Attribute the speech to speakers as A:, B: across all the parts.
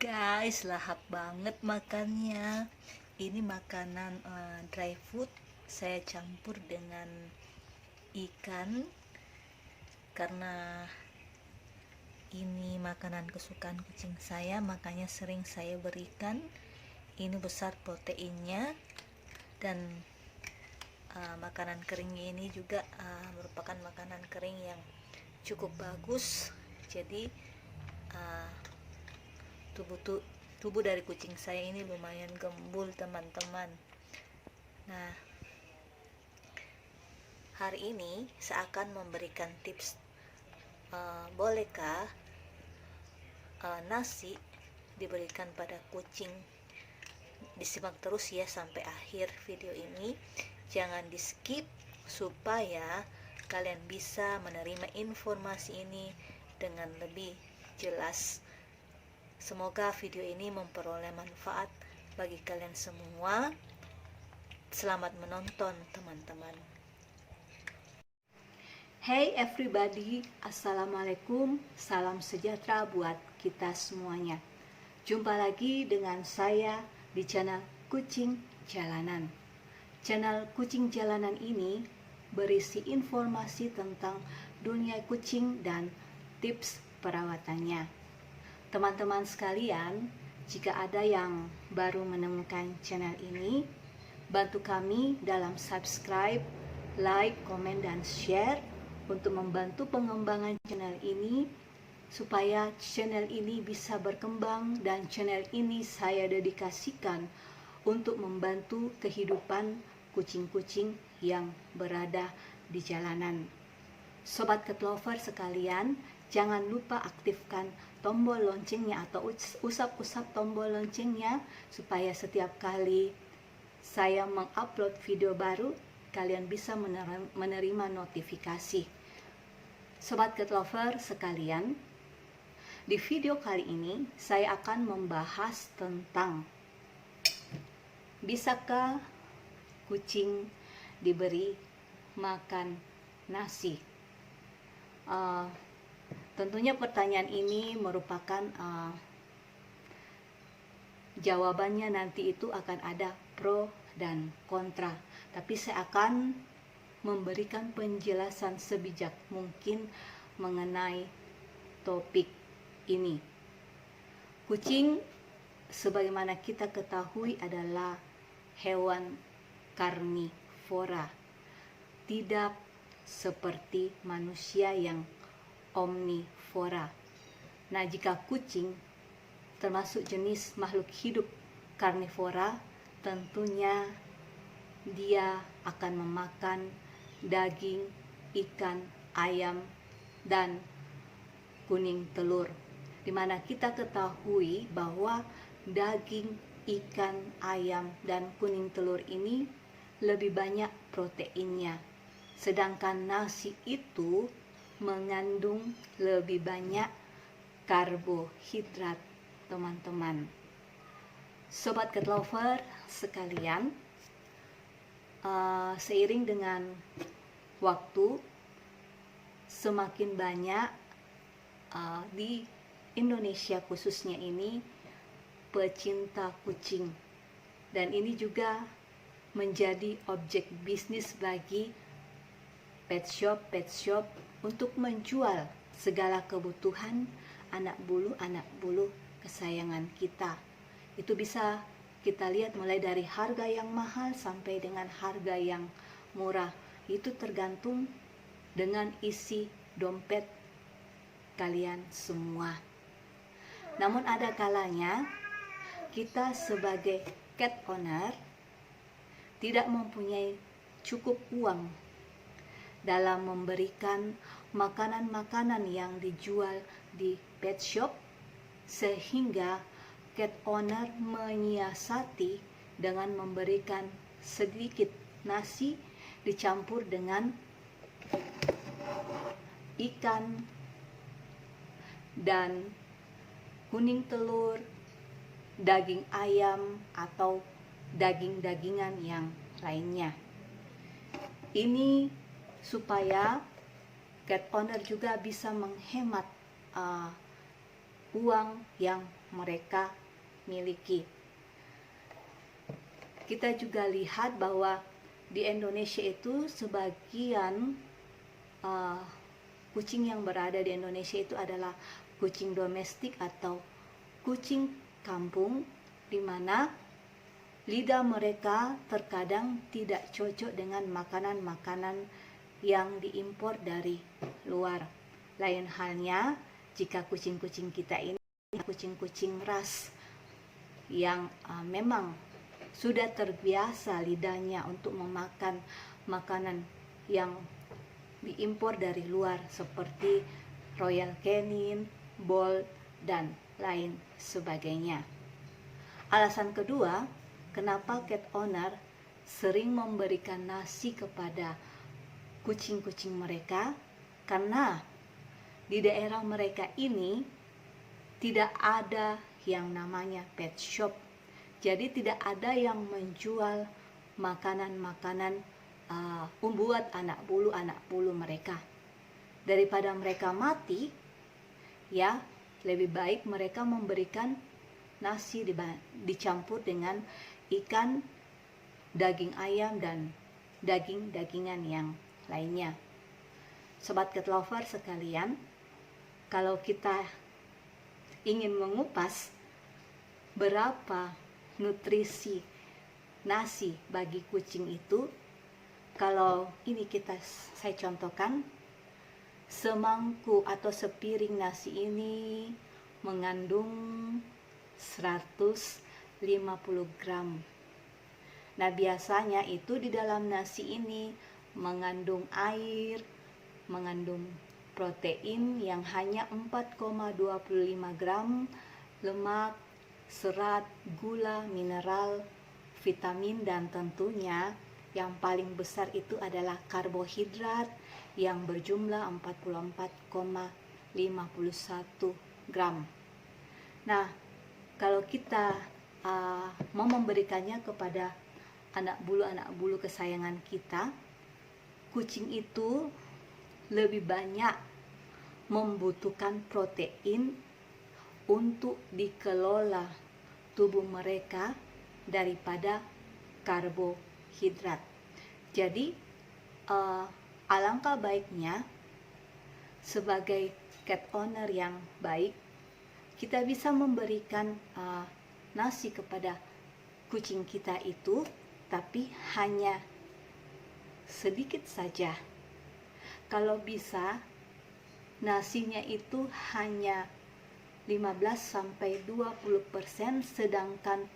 A: Guys, lahap banget makannya. Ini makanan dry food. Saya campur dengan ikan karena ini makanan kesukaan kucing saya, makanya sering saya berikan. Ini besar proteinnya dan makanan kering ini juga merupakan makanan kering yang cukup bagus. Jadi tubuh dari kucing saya ini lumayan gembul, teman-teman. Nah, hari ini saya akan memberikan tips, bolehkah nasi diberikan pada kucing. Disimak terus ya sampai akhir video ini, jangan di skip supaya kalian bisa menerima informasi ini dengan lebih jelas. Semoga video ini memperoleh manfaat bagi kalian semua. Selamat menonton, teman-teman.
B: Hey everybody, Assalamualaikum, salam sejahtera buat kita semuanya. Jumpa lagi dengan saya di channel Kucing Jalanan. Channel Kucing Jalanan ini berisi informasi tentang dunia kucing dan tips perawatannya. Teman-teman sekalian, jika ada yang baru menemukan channel ini, bantu kami dalam subscribe, like, komen, dan share untuk membantu pengembangan channel ini supaya channel ini bisa berkembang, dan channel ini saya dedikasikan untuk membantu kehidupan kucing-kucing yang berada di jalanan. Sobat Cat Lover sekalian, jangan lupa aktifkan tombol loncengnya atau usap-usap tombol loncengnya supaya setiap kali saya mengupload video baru, kalian bisa menerima notifikasi. Sobat Cat Lover sekalian, di video kali ini saya akan membahas tentang bisakah kucing diberi makan nasi. Tentunya pertanyaan ini merupakan jawabannya nanti itu akan ada pro dan kontra, tapi saya akan memberikan penjelasan sebijak mungkin mengenai topik ini. Kucing, sebagaimana kita ketahui, adalah hewan karnivora, tidak seperti manusia yang omnivora. Nah, jika kucing termasuk jenis makhluk hidup karnivora, tentunya dia akan memakan daging, ikan, ayam, dan kuning telur. Dimana kita ketahui bahwa daging, ikan, ayam, dan kuning telur ini lebih banyak proteinnya, sedangkan nasi itu mengandung lebih banyak karbohidrat, teman-teman. Sobat Cat Lover sekalian, seiring dengan waktu, semakin banyak di Indonesia khususnya ini pecinta kucing, dan ini juga menjadi objek bisnis bagi pet shop untuk menjual segala kebutuhan anak bulu kesayangan kita. Itu bisa kita lihat mulai dari harga yang mahal sampai dengan harga yang murah. Itu tergantung dengan isi dompet kalian semua. Namun ada kalanya kita sebagai cat owner tidak mempunyai cukup uang dalam memberikan makanan-makanan yang dijual di pet shop, sehingga cat owner menyiasati dengan memberikan sedikit nasi dicampur dengan ikan dan kuning telur, daging ayam, atau daging-dagingan yang lainnya. Ini supaya cat owner juga bisa menghemat uang yang mereka miliki. Kita juga lihat bahwa di Indonesia itu sebagian kucing yang berada di Indonesia itu adalah kucing domestik atau kucing kampung, di mana lidah mereka terkadang tidak cocok dengan makanan-makanan yang diimpor dari luar. Lain halnya jika kucing-kucing kita ini kucing-kucing ras yang memang sudah terbiasa lidahnya untuk memakan makanan yang diimpor dari luar seperti Royal Canin, Bull, dan lain sebagainya. Alasan kedua, kenapa cat owner sering memberikan nasi kepada kucing-kucing mereka, karena di daerah mereka ini tidak ada yang namanya pet shop. Jadi tidak ada yang menjual makanan-makanan buat anak bulu mereka. Daripada mereka mati, ya lebih baik mereka memberikan nasi dicampur dengan ikan, daging ayam, dan daging-dagingan yang lainnya. Sobat cat lover sekalian, kalau kita ingin mengupas berapa nutrisi nasi bagi kucing itu, kalau ini saya contohkan, semangkuk atau sepiring nasi ini mengandung 150 gram. Nah, biasanya itu di dalam nasi ini mengandung air, mengandung protein yang hanya 4,25 gram, lemak, serat, gula, mineral, vitamin, dan tentunya yang paling besar itu adalah karbohidrat yang berjumlah 44,51 gram. Nah, kalau kita mau memberikannya kepada anak bulu kesayangan kita, kucing itu lebih banyak membutuhkan protein untuk dikelola tubuh mereka daripada karbohidrat. Jadi alangkah baiknya sebagai cat owner yang baik, kita bisa memberikan nasi kepada kucing kita itu, tapi hanya sedikit saja. Kalau bisa nasinya itu hanya 15-20%, sedangkan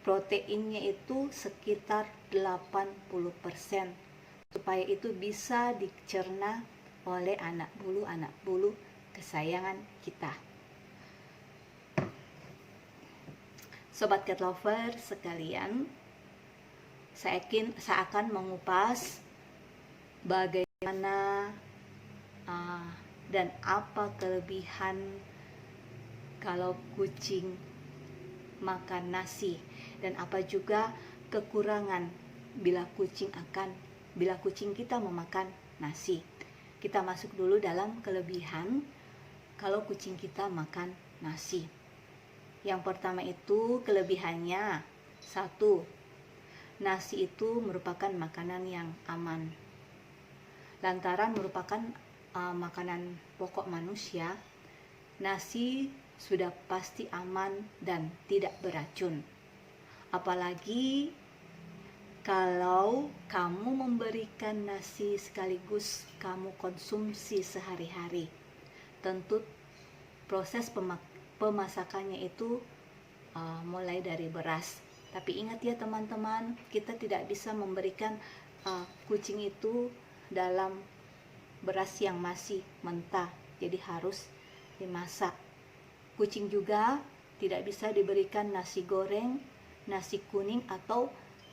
B: proteinnya itu sekitar 80%, supaya itu bisa dicerna oleh anak bulu kesayangan kita. Sobat cat lover sekalian, saya akan mengupas bagaimana dan apa kelebihan kalau kucing makan nasi, dan apa juga kekurangan bila kucing kita memakan nasi. Kita masuk dulu dalam kelebihan kalau kucing kita makan nasi. Yang pertama itu kelebihannya, 1, nasi itu merupakan makanan yang aman. Lantaran merupakan makanan pokok manusia, nasi sudah pasti aman dan tidak beracun. Apalagi kalau kamu memberikan nasi sekaligus kamu konsumsi sehari-hari. Tentu proses pemasakannya itu mulai dari beras. Tapi ingat ya teman-teman, kita tidak bisa memberikan kucing itu dalam beras yang masih mentah, jadi harus dimasak. Kucing juga tidak bisa diberikan nasi goreng, nasi kuning, atau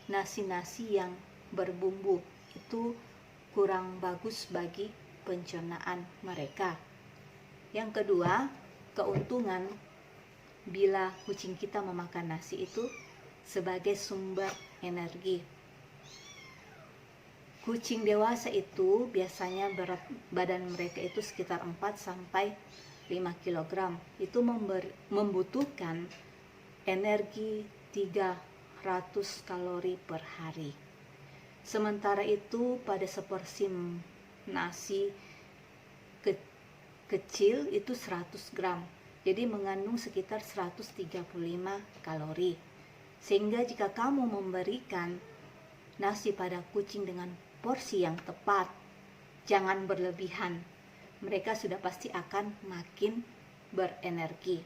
B: nasi-nasi yang berbumbu. Itu kurang bagus bagi pencernaan mereka. Yang kedua, keuntungan bila kucing kita memakan nasi itu sebagai sumber energi. Kucing dewasa itu biasanya berat badan mereka itu sekitar 4-5 kg itu membutuhkan energi 300 kalori per hari. Sementara itu pada seporsi nasi kecil itu 100 gram, jadi mengandung sekitar 135 kalori. Sehingga jika kamu memberikan nasi pada kucing dengan porsi yang tepat, jangan berlebihan, mereka sudah pasti akan makin berenergi.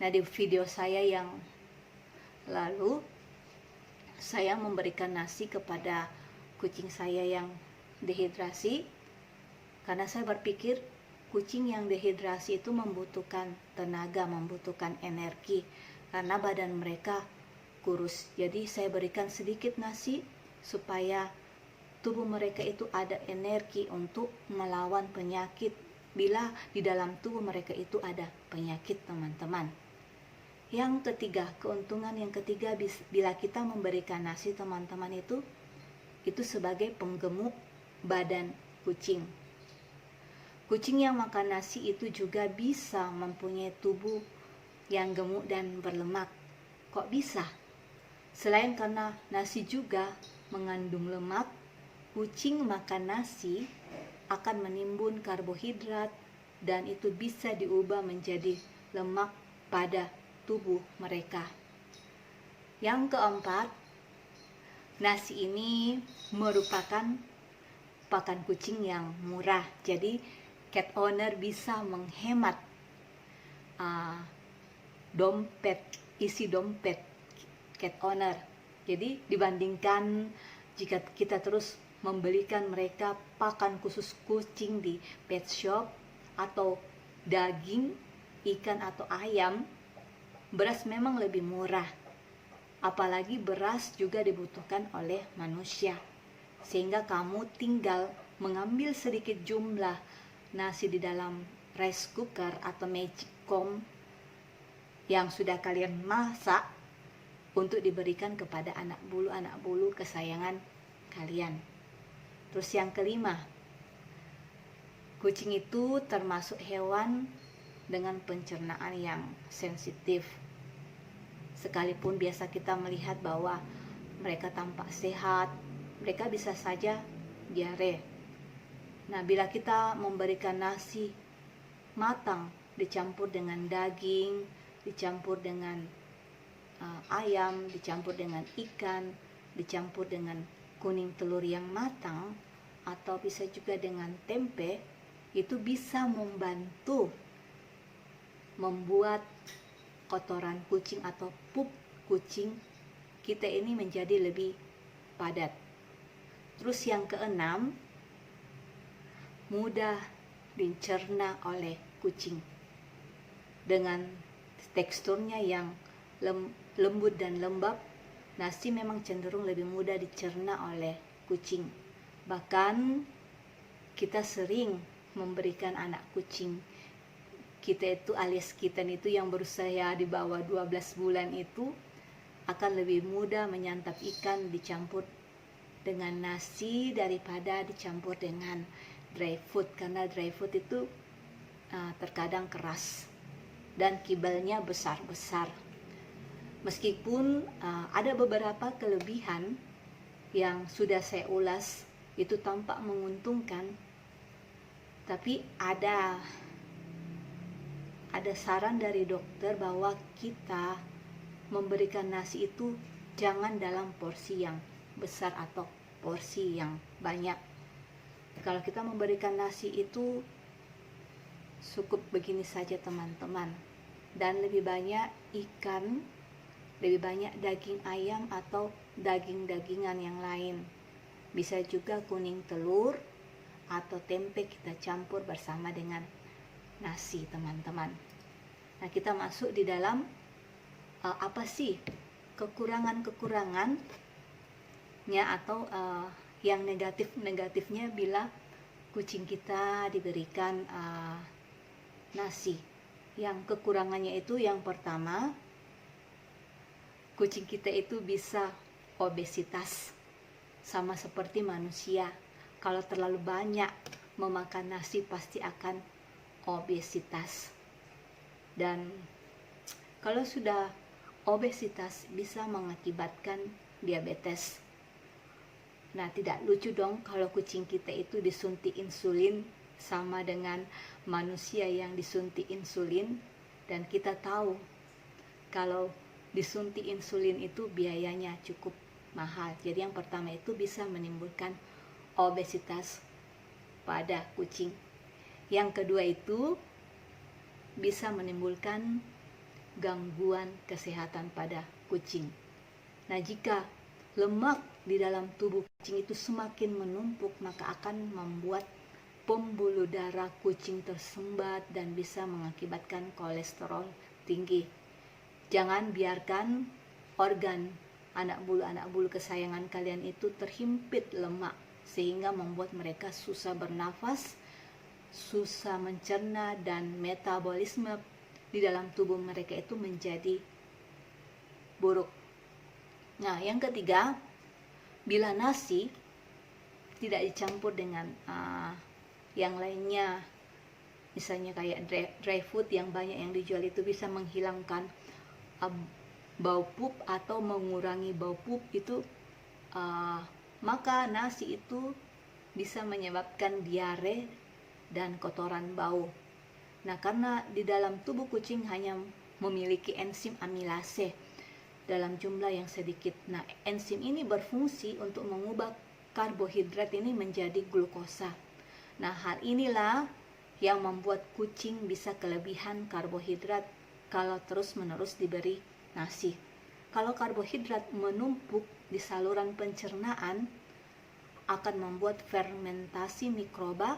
B: Nah, di video saya yang lalu, saya memberikan nasi kepada kucing saya yang dehidrasi, karena saya berpikir kucing yang dehidrasi itu membutuhkan tenaga, membutuhkan energi, karena badan mereka kurus. Jadi saya berikan sedikit nasi supaya tubuh mereka itu ada energi untuk melawan penyakit bila di dalam tubuh mereka itu ada penyakit, teman-teman. Yang ketiga, keuntungan yang ketiga, bila kita memberikan nasi, teman-teman, itu sebagai penggemuk badan kucing. Kucing yang makan nasi itu juga bisa mempunyai tubuh yang gemuk dan berlemak. Kok bisa? Selain karena nasi juga mengandung lemak, kucing makan nasi akan menimbun karbohidrat dan itu bisa diubah menjadi lemak pada tubuh mereka. Yang keempat, nasi ini merupakan pakan kucing yang murah. Jadi cat owner bisa menghemat isi dompet cat owner. Jadi dibandingkan jika kita terus membelikan mereka pakan khusus kucing di pet shop atau daging, ikan atau ayam, beras memang lebih murah. Apalagi beras juga dibutuhkan oleh manusia. Sehingga kamu tinggal mengambil sedikit jumlah nasi di dalam rice cooker atau magic comb yang sudah kalian masak untuk diberikan kepada anak bulu kesayangan kalian. Terus yang kelima, kucing itu termasuk hewan dengan pencernaan yang sensitif. Sekalipun biasa kita melihat bahwa mereka tampak sehat, mereka bisa saja diare. Nah, bila kita memberikan nasi matang dicampur dengan daging, dicampur dengan ayam, dicampur dengan ikan, dicampur dengan kuning telur yang matang, atau bisa juga dengan tempe, itu bisa membantu membuat kotoran kucing atau pup kucing kita ini menjadi lebih padat. Terus yang keenam, mudah dicerna oleh kucing. Dengan teksturnya yang lembut dan lembab, nasi memang cenderung lebih mudah dicerna oleh kucing. Bahkan kita sering memberikan anak kucing kita itu alias kitten itu yang berusia di bawah 12 bulan itu akan lebih mudah menyantap ikan dicampur dengan nasi daripada dicampur dengan dry food, karena dry food itu terkadang keras dan kibelnya besar-besar. Meskipun ada beberapa kelebihan yang sudah saya ulas itu tampak menguntungkan, tapi ada saran dari dokter bahwa kita memberikan nasi itu jangan dalam porsi yang besar atau porsi yang banyak. Kalau kita memberikan nasi itu cukup begini saja, teman-teman, dan lebih banyak ikan, lebih banyak daging ayam atau daging-dagingan yang lain. Bisa juga kuning telur atau tempe kita campur bersama dengan nasi, teman-teman. Nah, kita masuk di dalam apa sih kekurangannya atau yang negatifnya bila kucing kita diberikan nasi. Yang kekurangannya itu, yang pertama, kucing kita itu bisa obesitas, sama seperti manusia. Kalau terlalu banyak memakan nasi pasti akan obesitas. Dan kalau sudah obesitas bisa mengakibatkan diabetes. Nah, tidak lucu dong kalau kucing kita itu disuntik insulin sama dengan manusia yang disuntik insulin. Dan kita tahu kalau disuntik insulin itu biayanya cukup mahal. Jadi yang pertama itu bisa menimbulkan obesitas pada kucing. Yang kedua itu bisa menimbulkan gangguan kesehatan pada kucing. Nah, jika lemak di dalam tubuh kucing itu semakin menumpuk, maka akan membuat pembuluh darah kucing tersumbat dan bisa mengakibatkan kolesterol tinggi. Jangan biarkan organ anak bulu kesayangan kalian itu terhimpit lemak sehingga membuat mereka susah bernafas, susah mencerna, dan metabolisme di dalam tubuh mereka itu menjadi buruk. Nah, yang ketiga, bila nasi tidak dicampur dengan yang lainnya, misalnya kayak dry food yang banyak yang dijual itu bisa menghilangkan bau pup atau mengurangi bau pup itu, maka nasi itu bisa menyebabkan diare dan kotoran bau. Nah, karena di dalam tubuh kucing hanya memiliki enzim amilase dalam jumlah yang sedikit. Nah, enzim ini berfungsi untuk mengubah karbohidrat ini menjadi glukosa. Nah, hal inilah yang membuat kucing bisa kelebihan karbohidrat kalau terus-menerus diberi nasi. Kalau karbohidrat menumpuk di saluran pencernaan, akan membuat fermentasi mikroba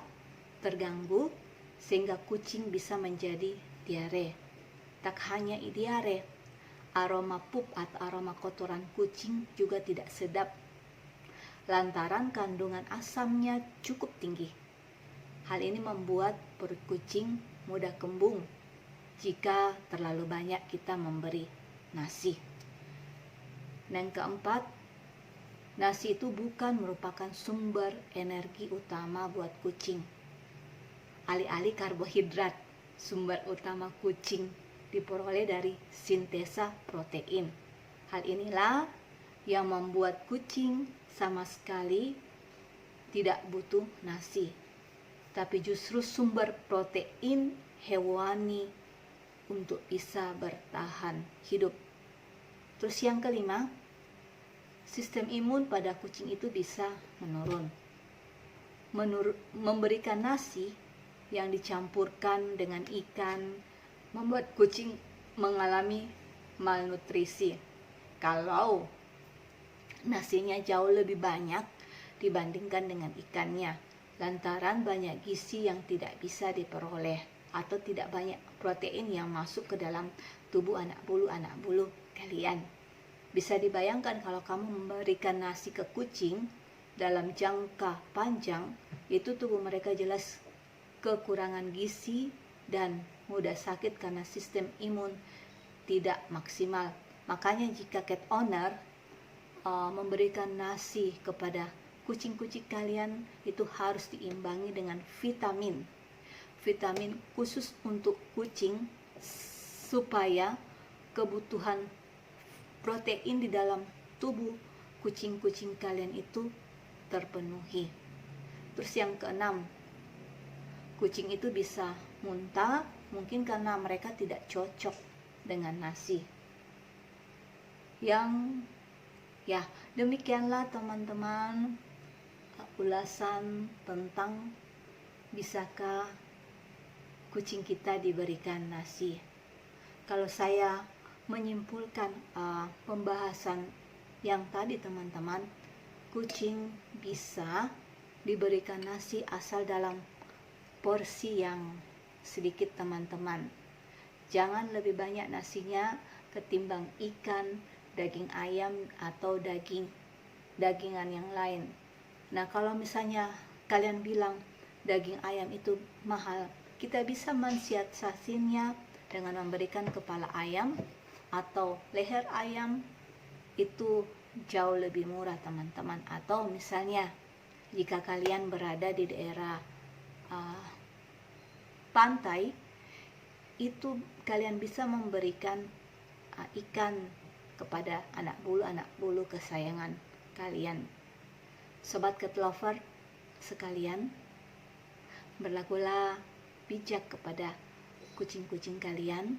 B: terganggu sehingga kucing bisa menjadi diare. Tak hanya diare, aroma pup atau aroma kotoran kucing juga tidak sedap lantaran kandungan asamnya cukup tinggi. Hal ini membuat perut kucing mudah kembung jika terlalu banyak kita memberi nasi. Dan keempat, nasi itu bukan merupakan sumber energi utama buat kucing. Alih-alih karbohidrat, sumber utama kucing diperoleh dari sintesa protein. Hal inilah yang membuat kucing sama sekali tidak butuh nasi, tapi justru sumber protein hewani untuk bisa bertahan hidup. Terus yang kelima, sistem imun pada kucing itu bisa menurun. Memberikan nasi yang dicampurkan dengan ikan membuat kucing mengalami malnutrisi. Kalau nasinya jauh lebih banyak dibandingkan dengan ikannya, lantaran banyak gizi yang tidak bisa diperoleh atau tidak banyak protein yang masuk ke dalam tubuh anak bulu kalian. Bisa dibayangkan kalau kamu memberikan nasi ke kucing dalam jangka panjang, itu tubuh mereka jelas kekurangan gizi dan mudah sakit karena sistem imun tidak maksimal. Makanya jika cat owner memberikan nasi kepada kucing-kucing kalian, itu harus diimbangi dengan vitamin khusus untuk kucing supaya kebutuhan protein di dalam tubuh kucing-kucing kalian itu terpenuhi. Terus yang keenam, kucing itu bisa muntah, mungkin karena mereka tidak cocok dengan nasi. Demikianlah teman-teman ulasan tentang bisakah kucing kita diberikan nasi. Kalau saya menyimpulkan pembahasan yang tadi teman-teman, kucing bisa diberikan nasi asal dalam porsi yang sedikit teman-teman. Jangan lebih banyak nasinya ketimbang ikan, daging ayam, atau dagingan yang lain. Nah, kalau misalnya kalian bilang daging ayam itu mahal, kita bisa mensiasatinya dengan memberikan kepala ayam atau leher ayam, itu jauh lebih murah teman-teman. Atau misalnya jika kalian berada di daerah pantai, itu kalian bisa memberikan ikan kepada anak bulu kesayangan kalian. Sobat cat lover sekalian, berlakulah bijak kepada kucing-kucing kalian,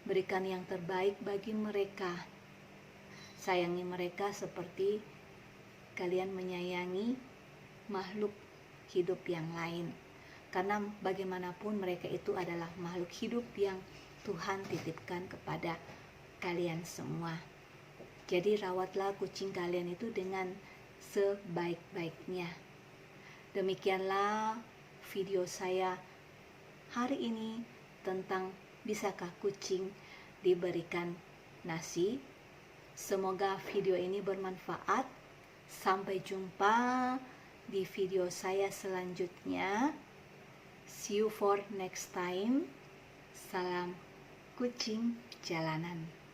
B: berikan yang terbaik bagi mereka. Sayangi mereka seperti kalian menyayangi makhluk hidup yang lain. Karena bagaimanapun mereka itu adalah makhluk hidup yang Tuhan titipkan kepada kalian semua. Jadi rawatlah kucing kalian itu dengan sebaik-baiknya. Demikianlah video saya hari ini tentang bisakah kucing diberikan nasi. Semoga video ini bermanfaat. Sampai jumpa di video saya selanjutnya. See you for next time. Salam kucing jalanan.